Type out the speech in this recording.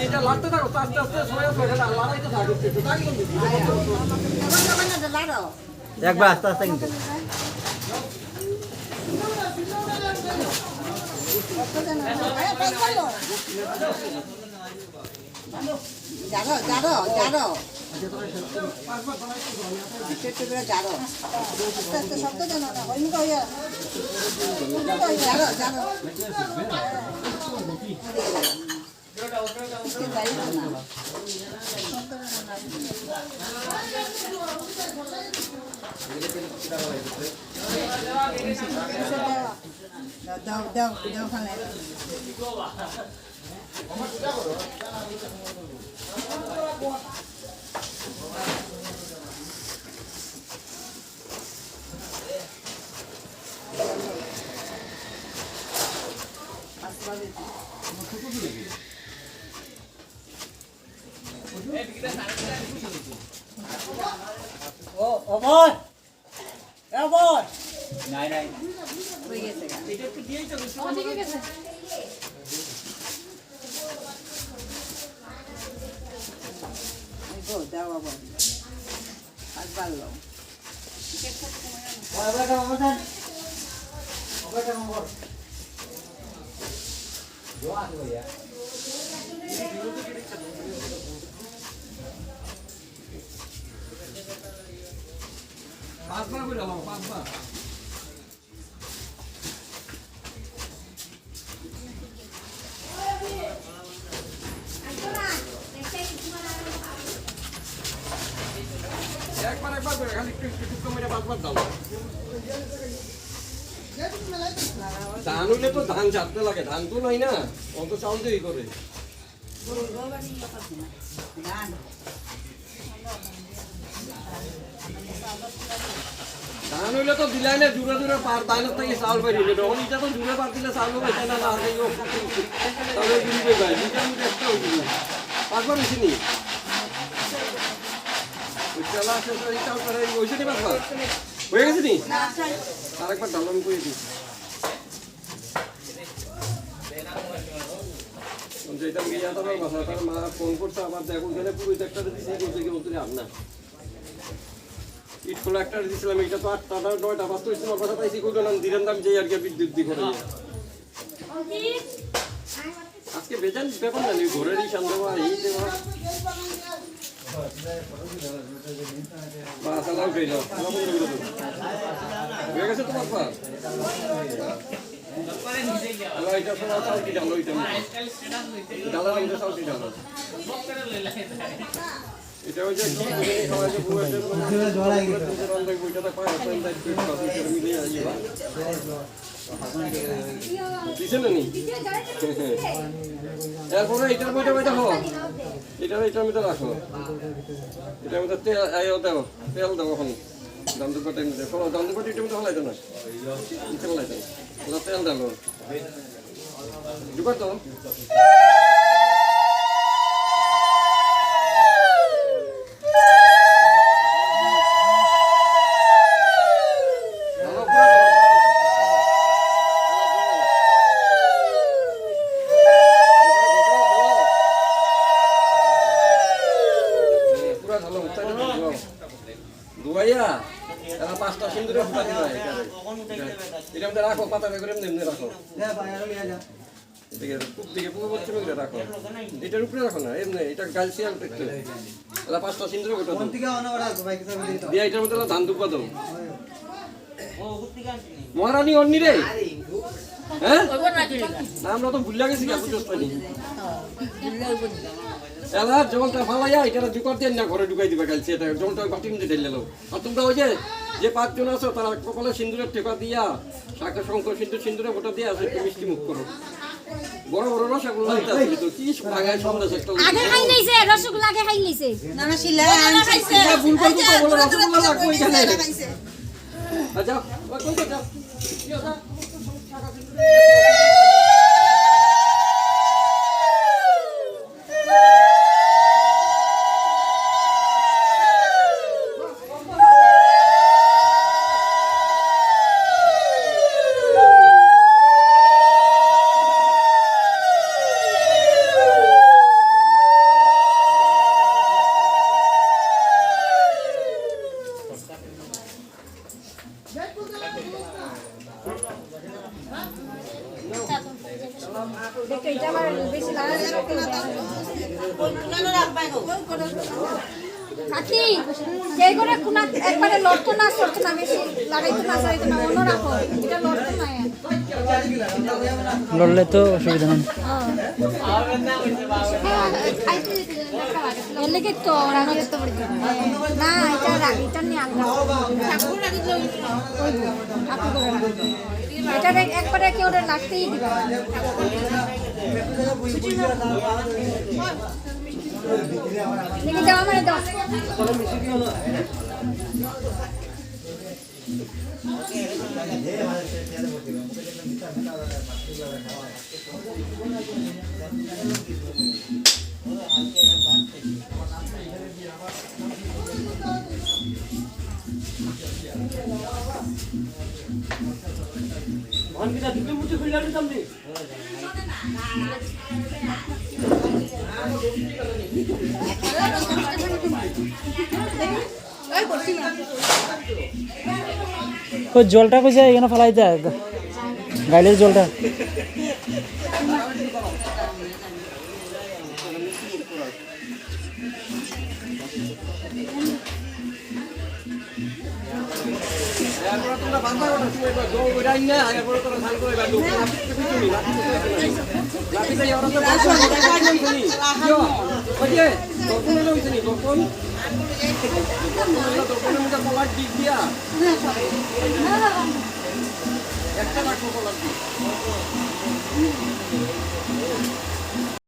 এটা লাগতে থাকো আস্তে আস্তে সময় এটা লড়াইতে থাকো একটু দাঁড়িয়ে কিন্তু একবার আস্তে আস্তে কিন্তু জানো জানো জানো জানো শব্দ জানো না হইমুখ হইয়া জানো জানো দাও দাও দাও খালে ও ও বল এ বল নাই নাই হয়ে গেছে এটা একটু দিয়েই তো ঠিক আছে দাও বাবা আজ ভালো ওটা ওটা ওটা নম্বর जो आ गया পাঁচবার করে দাও পাঁচবার একবার একবার করে খালি একটু একটু টুকরো মেরে পাঁচবার দাও ধান হইলে তো ধান চাপতে লাগে ধান তো নাই না অত চাউল দিয়ে করে ধান হইলে তো দিলাই না জুড়ে জুড়ে পার ধানের থেকে চাউল পাই দিলে তখন এটা তো জুড়ে পার দিলে চাউল পাইছে না তাহলে দিবে ভাই দুইটার মধ্যে একটা হইছিল পাঁচবার হয়েছে নি চালা আছে তো এই চাউল করে হয়েছে নি পাঁচবার হয়ে গেছে নি আরেকবার ডাল আমি করে দিই যেটা মিয়া তোমার বাসা তার মা ফোন করছে আবার দেখো গেলে পুরো একটা দিছি বলতে কি বলতে আর না ইট খোলা একটা দিছিলাম এটা তো 8টা 9টা বাজতে হইছিল বাসা তাইছি কই গেলাম দিলেন দাম যেই আর কি বিদ্যুৎ দি করে আজকে বেজান ব্যাপার না ঘরেরই সন্দেহ এই দেওয়া বাসালাও কইলো হয়ে গেছে তোমার পা আল্লাহ এটা তো চাল কি ডালো এটা ডালা রঙের চাল কি ডালো এটা ওই যে কি করে খাওয়া যে বুয়াতে জড়াই গেছে রঙের বইটা তো পায় তো ইনদাই কি কফি করে মিলে যাইবা দিছেন নি এরপরে এটার বইটা বইটা হো এটার মধ্যে রাখো এটার মধ্যে তেল আয়ো দাও তেল দাও এখন দান্দুপাটি মধ্যে ফলো দান্দুপাটি এটা মধ্যে হলাই দাও না তেল হলাই দাও তেল দাও জুগার দাও দুয়াইয়া এরা পাঁচটা সুন্দর ফুটা দিবা এটা মধ্যে রাখো পাতা করে এমনি রাখো এদিকে পূব দিকে পূর্ব পশ্চিমে করে রাখো এটার উপরে রাখো না এমনি এটা গালসিয়াল একটু এরা পাঁচটা সুন্দর ফুটা দাও দিয়া এটার মধ্যে ধান দুপা দাও মহারানী অন্নি রে হ্যাঁ আমরা তো ভুলে গেছি কি বুঝছ পানি এলা জলটা ফালাইয়া এটা জুকার দেন না ঘরে ঢুকাই দিবা কালকে এটা জলটা বাটির মধ্যে ঢেলে নাও আর তোমরা ওই যে পাঁচজন আছো তারা কপালে সিন্দুরের টেকা দিয়া শাখা শঙ্কর সিন্দুরে গোটা দিয়া আছে একটু মিষ্টি মুখ করো বড় বড় রসগোল্লা আছে তো কি ভাগায় সন্দেশ একটা আগে খাই নিছে রসগোল্লা আগে খাই নিছে না না শিলা আনছে ভুল করে তো বলো রসগোল্লা লাগবে এখানে আচ্ছা কই কই যাও কি আছে শাখা সিন্দুরে কাকি যে করে কোনা একবারে লড়তো না সরতো না বেশি লাগাইতো না সাইতো না অন্য রাখো এটা লড়তো না লড়লে তো অসুবিধা নেই এর লেগে তো রাখা যেতে পারি না এটা রাখি এটা নিয়ে আনলাম এটা একবারে কেউ লাগতেই দিবে দেখি দেওয়া মানে দাও ওই জলটা কই যায় এখানে ফেলাই যায় গাইলের জলটা এরপরে তোমরা বাঁধা ওটা শুয়ে পড়ো জল ওইটাই না এরপরে তোরা ধান করে গাড়ি লাঠিতে ওরা তো ওই তখন হইছে নি তখন তখন মুখে কলার দিক দিয়া একটা রাখবো কলার দিক